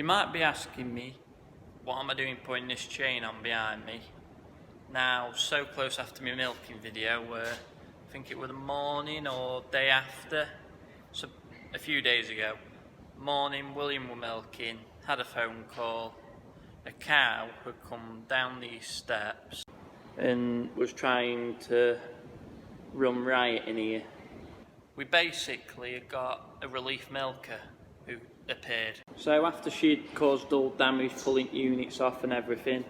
You might be asking me, what am I doing putting this chain on behind me? Now, so close after my milking video, I think it was the morning or day after, so a few days ago. Morning, William were milking, had a phone call. A cow had come down these steps and was trying to run riot in here. We basically got a relief milker who appeared. So after she'd caused all damage, pulling units off and everything,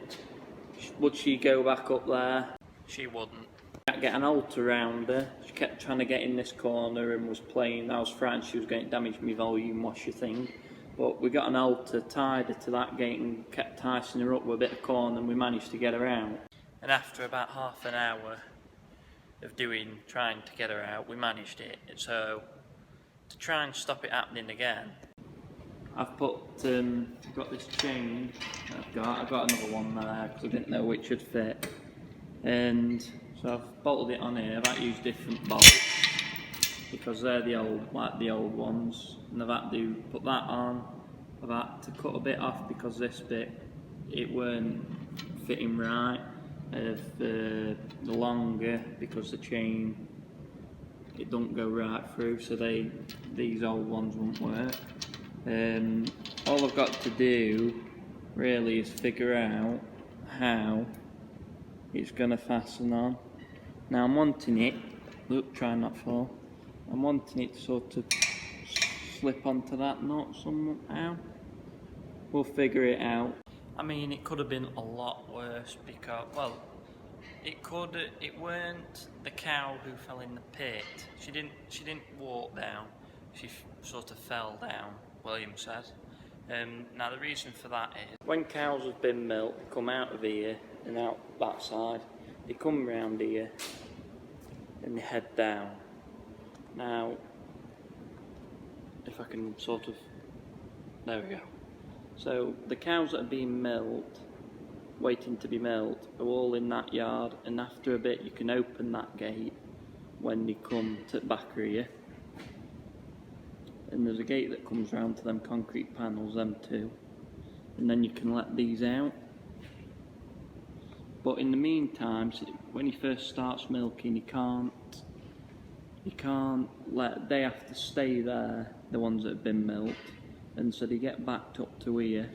would she go back up there? She wouldn't. I get an altar around her. She kept trying to get in this corner and was playing. I was frightened she was going to damage my volume washer thing. But we got an altar, tied her to that gate and kept ticing her up with a bit of corn, and we managed to get her out. And after about half an hour of trying to get her out, we managed it. So to try and stop it happening again, I've got this chain. I've got another one there because I didn't know which would fit, and so I've bolted it on here. I've had to use different bolts because they're the old ones, and I've had to put that on. I've had to cut a bit off because this bit it weren't fitting right. The longer, because the chain it don't go right through, so these old ones won't work. All I've got to do really is figure out how it's going to fasten on. Now I'm wanting it, look, try not to fall, I'm wanting it to sort of slip onto that nut somehow. We'll figure it out. I mean, it could have been a lot worse because, well, it weren't the cow who fell in the pit. She didn't walk down, she sort of fell down, William says. Now the reason for that is, when cows have been milked, they come out of here and out that side, they come round here and they head down. Now, if I can sort of, there we go. So the cows that are being milked, waiting to be milked, are all in that yard, and after a bit you can open that gate when they come to the back of here. And there's a gate that comes round to them concrete panels, them two, and then you can let these out. But in the meantime, when he first starts milking, you can't they have to stay there, the ones that have been milked, and so they get backed up to here,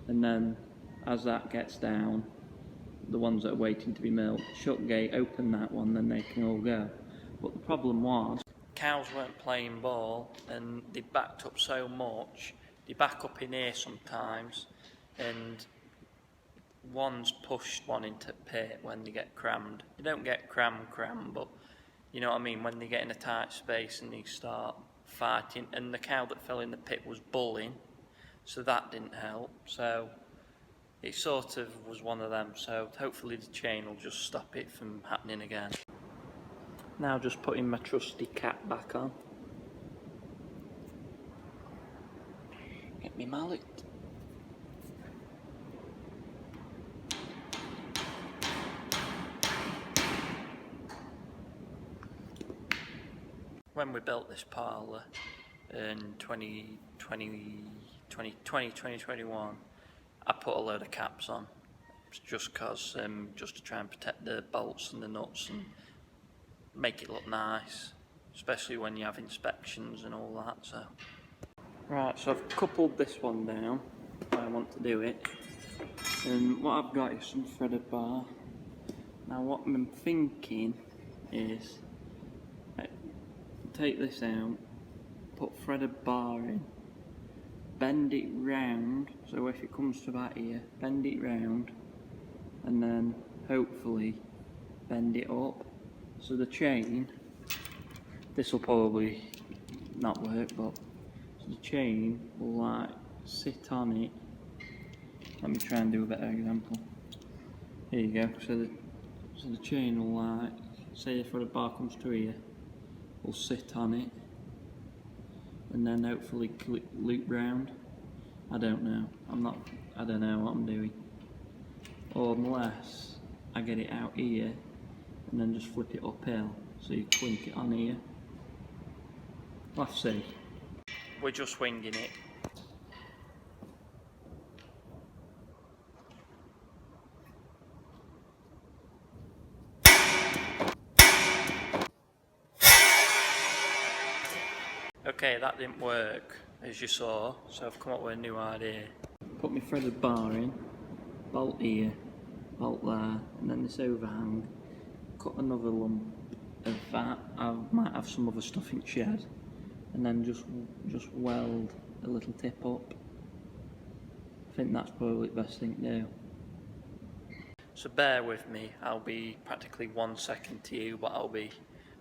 and then as that gets down, the ones that are waiting to be milked, shut gate, open that one, then they can all go. But the problem was, cows weren't playing ball, and they backed up so much, they back up in here sometimes, and one's pushed one into the pit when they get crammed. They don't get crammed, but you know what I mean, when they get in a tight space and they start fighting, and the cow that fell in the pit was bulling, so that didn't help. So it sort of was one of them, so hopefully the chain will just stop it from happening again. Now just putting my trusty cap back on. Get me mallet. When we built this parlour in 2021, I put a load of caps on, just cause, just to try and protect the bolts and the nuts and make it look nice, especially when you have inspections and all that. So, right, so I've coupled this one down where I want to do it, and what I've got is some threaded bar. Now what I'm thinking is, take this out, put threaded bar in, bend it round, so if it comes to about here, bend it round, and then hopefully bend it up. So the chain, this will probably not work, but so the chain will like sit on it. Let me try and do a better example. Here you go. So the chain will like, say if the bar comes to here, will sit on it, and then hopefully loop round. I don't know. I don't know what I'm doing. Or unless I get it out here and then just flip it uphill, so you clink it on here. We'll have to see. We're just winging it. Okay, that didn't work, as you saw, so I've come up with a new idea. Put my threaded bar in, bolt here, bolt there, and then this overhang. Cut another lump of that. I might have some other stuff in the shed, and then just weld a little tip up. I think that's probably the best thing to do. So bear with me, I'll be practically 1 second to you, but I'll be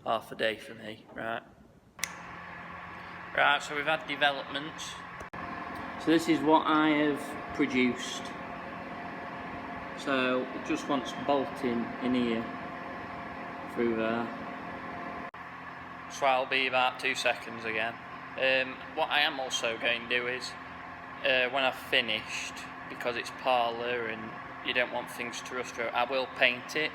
half a day for me, right? Right, so we've had developments. So this is what I have produced. So it just wants bolting in here, through there. So I'll be about 2 seconds again. What I am also going to do is, when I've finished, because it's parlour and you don't want things to rust out, I will paint it,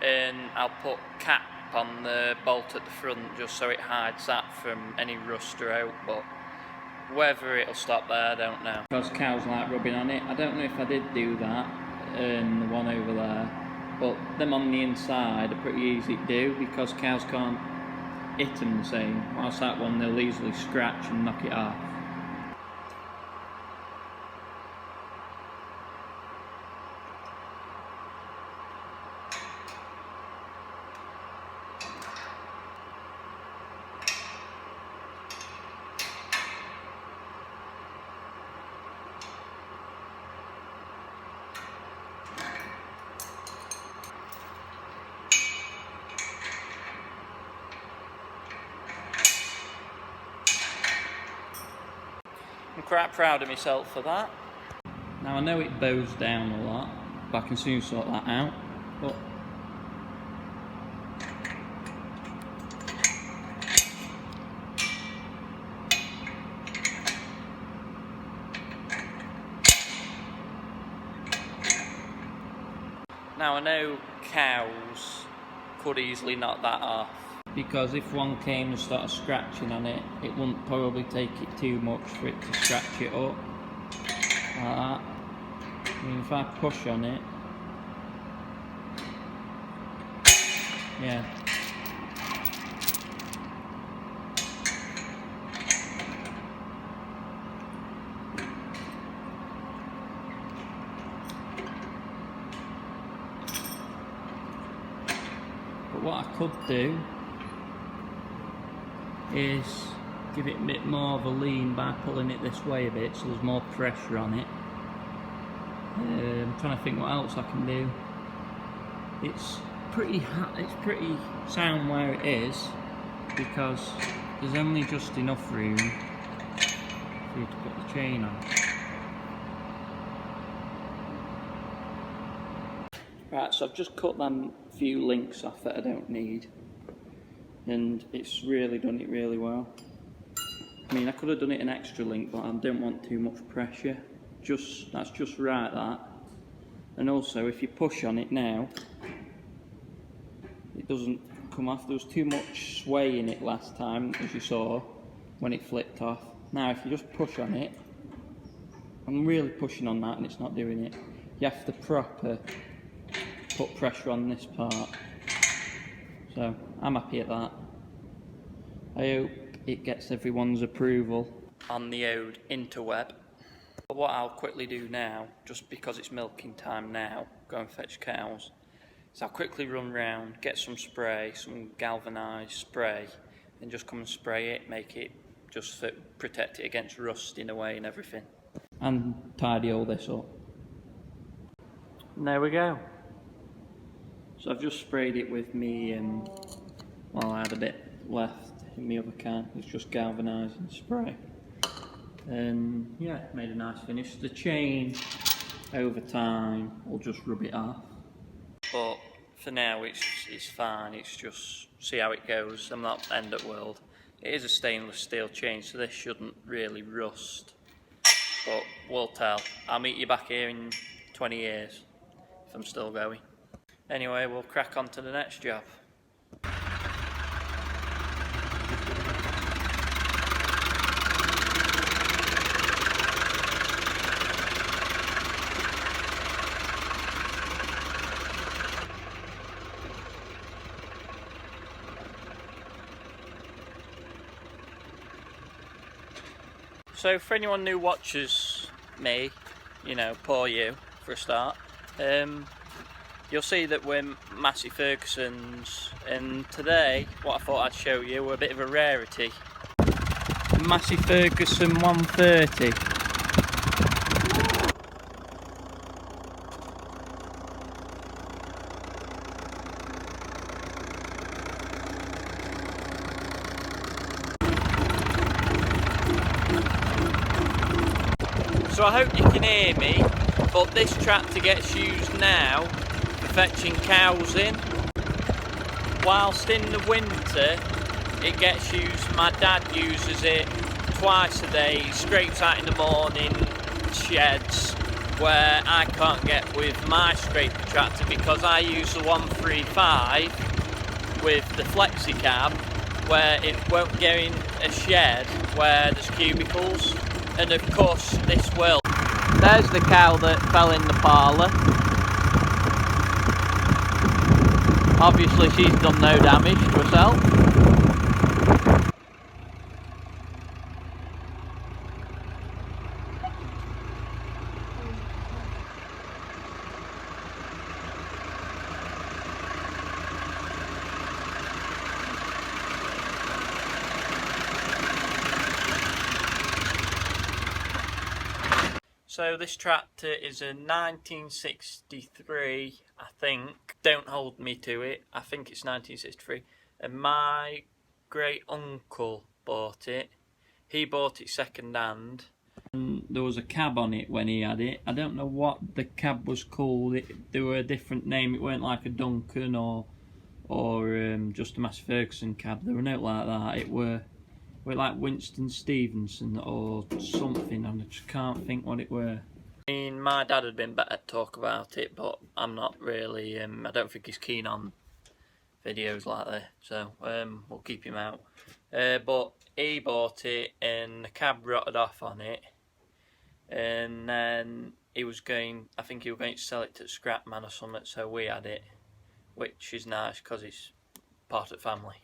and I'll put cap on the bolt at the front just so it hides that from any rust out, but whether it'll stop there, I don't know. Because cows like rubbing on it. I don't know if I did do that, and the one over there, but them on the inside are pretty easy to do because cows can't hit them the same, whilst that one they'll easily scratch and knock it off. I'm quite proud of myself for that. Now I know it bows down a lot, but I can soon sort that out. But now I know cows could easily knock that off, because if one came and started scratching on it, it wouldn't probably take it too much for it to scratch it up, like that. I mean, if I push on it, yeah. But what I could do is give it a bit more of a lean by pulling it this way a bit so there's more pressure on it. I'm trying to think what else I can do. It's pretty sound where it is because there's only just enough room for you to put the chain on. Right, so I've just cut them few links off that I don't need, and it's really done it really well. I mean, I could have done it an extra link, but I don't want too much pressure. That's just right, that. And also, if you push on it now, it doesn't come off. There was too much sway in it last time, as you saw, when it flipped off. Now, if you just push on it, I'm really pushing on that and it's not doing it. You have to proper put pressure on this part. So, I'm happy at that. I hope it gets everyone's approval on the old interweb. But what I'll quickly do now, just because it's milking time now, go and fetch cows, is I'll quickly run round, get some spray, some galvanised spray, and just come and spray it, make it just protect it against rusting away and everything. And tidy all this up. And there we go. So I've just sprayed it with me, well, I had a bit left in my other can. It's just galvanising spray. And yeah, made a nice finish. The chain, over time, will just rub it off. But for now, it's fine. It's just, see how it goes. I'm not end of world. It is a stainless steel chain, so this shouldn't really rust. But we'll tell. I'll meet you back here in 20 years, if I'm still going. Anyway, we'll crack on to the next job. So for anyone who watches me, you know, poor you for a start, you'll see that we're Massey Ferguson's, and today what I thought I'd show you were a bit of a rarity. Massey Ferguson 130. So I hope you can hear me, but this tractor gets used now for fetching cows in. Whilst in the winter it gets used, my dad uses it twice a day. He scrapes out in the morning sheds where I can't get with my scraper tractor because I use the 135 with the flexi cab where it won't go in a shed where there's cubicles. And of course this will. There's the cow that fell in the parlour. Obviously she's done no damage to herself. So this tractor is a 1963, I think. Don't hold me to it. I think it's 1963. And my great uncle bought it. He bought it second hand. And there was a cab on it when he had it. I don't know what the cab was called. There were a different name. It weren't like a Duncan or just a Massey Ferguson cab. There were no like that. It were like Winston Stevenson or something, and I just can't think what it were. I mean, my dad had been better to talk about it, but I'm not really, I don't think he's keen on videos like that, so we'll keep him out. But he bought it and the cab rotted off on it, and then he was going, I think he was going to sell it to Scrapman or something, so we had it, which is nice because it's part of the family.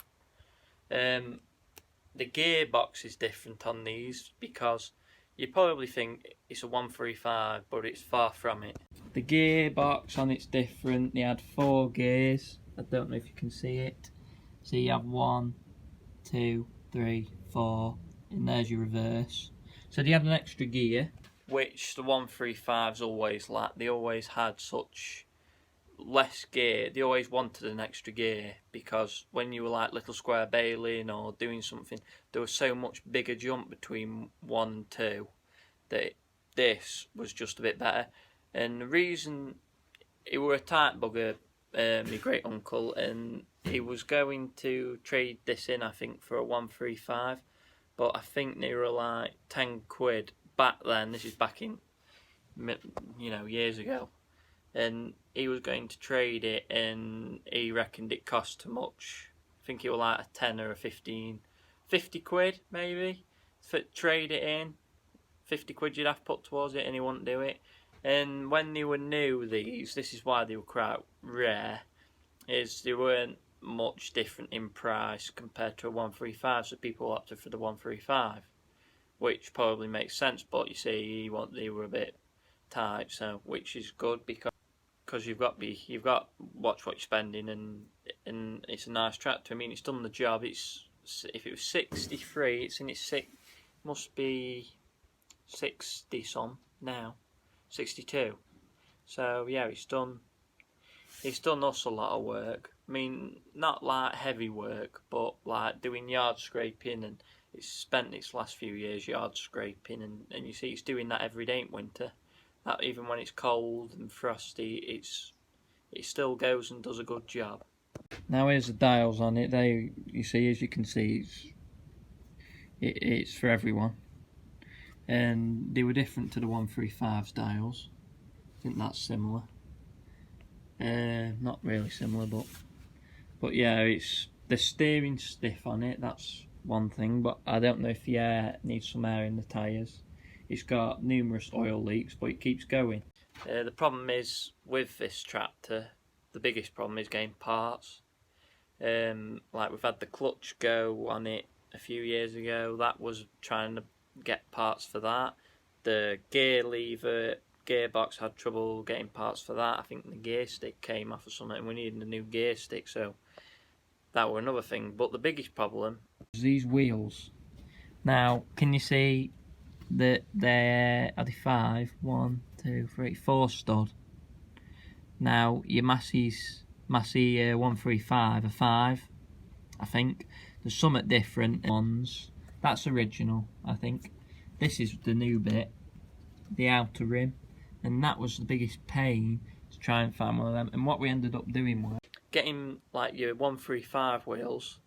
The gearbox is different on these because you probably think it's a 135, but it's far from it. The gearbox on it's different. They had 4 gears. I don't know if you can see it. So you have 1, 2, 3, 4, and there's your reverse. So they had an extra gear, which the 135s always lacked. They always had such less gear. They always wanted an extra gear because when you were like little square bailing or doing something, there was so much bigger jump between 1 and 2 that this was just a bit better. And the reason, it were a tight bugger, my great uncle, and he was going to trade this in, I think, for a 135, but I think they were like 10 quid back then. This is back in, you know, years ago. And he was going to trade it, and he reckoned it cost too much. I think it was like a 10 or a 50 quid maybe to trade it in. 50 quid you'd have to put towards it, and he wouldn't do it. And when they were new, this is why they were quite rare, is they weren't much different in price compared to a 135, so people opted for the 135, which probably makes sense. But you see, they were a bit tight, so which is good because you've got watch what you're spending, and it's a nice tractor. I mean, it's done the job. It's, if it was 63, it's in its must be 60 some now, 62. So yeah, it's done us a lot of work. I mean, not like heavy work, but like doing yard scraping, and it's spent its last few years yard scraping, and you see it's doing that every day in winter. That even when it's cold and frosty, it still goes and does a good job. Now here's the dials on it. You see, as you can see, it's for everyone, and they were different to the 135's dials. I think that's similar. Not really similar, but yeah, it's the steering stiff on it. That's one thing, but I don't know if the air needs some air in the tyres. It's got numerous oil leaks, but it keeps going. The problem is with this tractor, the biggest problem is getting parts. Like we've had the clutch go on it a few years ago. That was trying to get parts for that. The gear lever, gearbox had trouble getting parts for that. I think the gear stick came off or something and we needed a new gear stick, so that were another thing. But the biggest problem is these wheels. Now, can you see that they're, are they 5? 1, 2, 3, 4 stud. Now, your Massey 135 are 5, I think. There's somewhat different ones. That's original, I think. This is the new bit, the outer rim, and that was the biggest pain to try and find one of them. And what we ended up doing was getting like your 135 wheels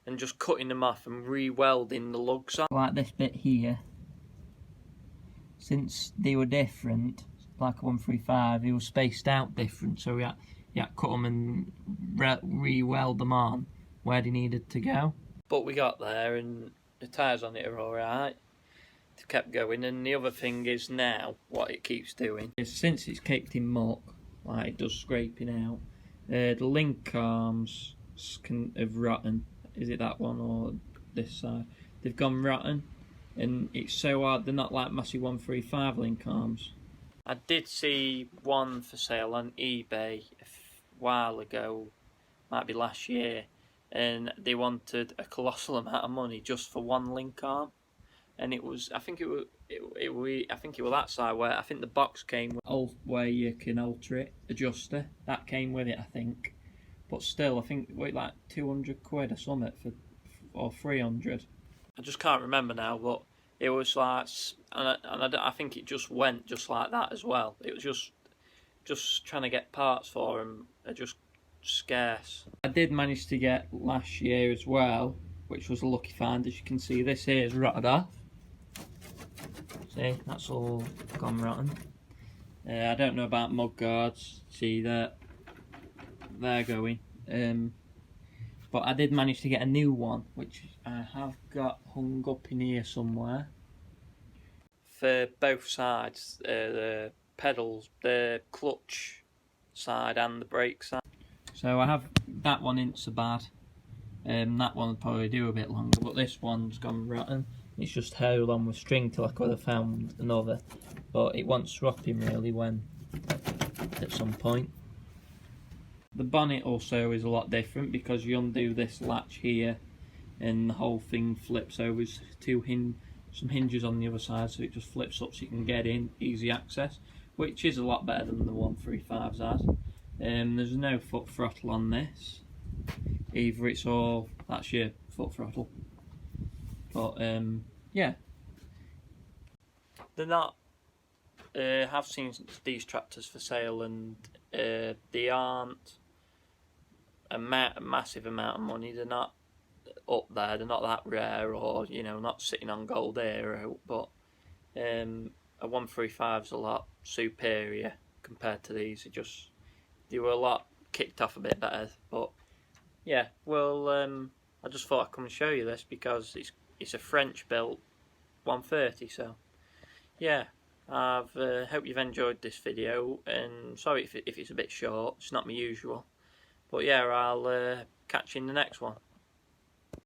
and just cutting them off and re-welding the lugs on. Like this bit here. Since they were different, like a 135, they were spaced out different, so we had to cut them and re-weld them on where they needed to go. But we got there and the tyres on it are alright. They've kept going, and the other thing is now, what it keeps doing, is since it's caked in muck, like it does scraping out, the link arms have rotten. Is it that one or this side? They've gone rotten, and it's so hard. They're not like Massey 135 link arms. I did see one for sale on eBay a while ago, might be last year, and they wanted a colossal amount of money just for one link arm, and it was, I think it was that side where I think the box came with where you can alter it, adjuster. That came with it, I think. But still, I think it weighed like 200 quid or something or 300. I just can't remember now, but it was like, and I think it just went just like that as well. It was just trying to get parts for them are just scarce. I did manage to get last year as well, which was a lucky find. As you can see, this here is rotted off. See, that's all gone rotten. I don't know about mud guards. See that they're going. But I did manage to get a new one, which I have got hung up in here somewhere. For both sides, the pedals, the clutch side and the brake side. So I have that one ain't so bad. That one would probably do a bit longer, but this one's gone rotten. It's just held on with string till I could have found another, but it wants swapping really when at some point. The bonnet also is a lot different because you undo this latch here and the whole thing flips over. There's some hinges on the other side, so it just flips up so you can get in, easy access, which is a lot better than the 135s has. There's no foot throttle on this either, it's all, that's your foot throttle. But yeah, they're not, have seen these tractors for sale, and they aren't a massive amount of money. They're not up there, they're not that rare, or you know, not sitting on gold era, but a 135's a lot superior compared to these. They were a lot kicked off a bit better. But yeah, well, I just thought I'd come and show you this because it's a French built 130. So yeah, I've hope you've enjoyed this video, and sorry if it's a bit short. It's not my usual, but yeah, I'll catch you in the next one.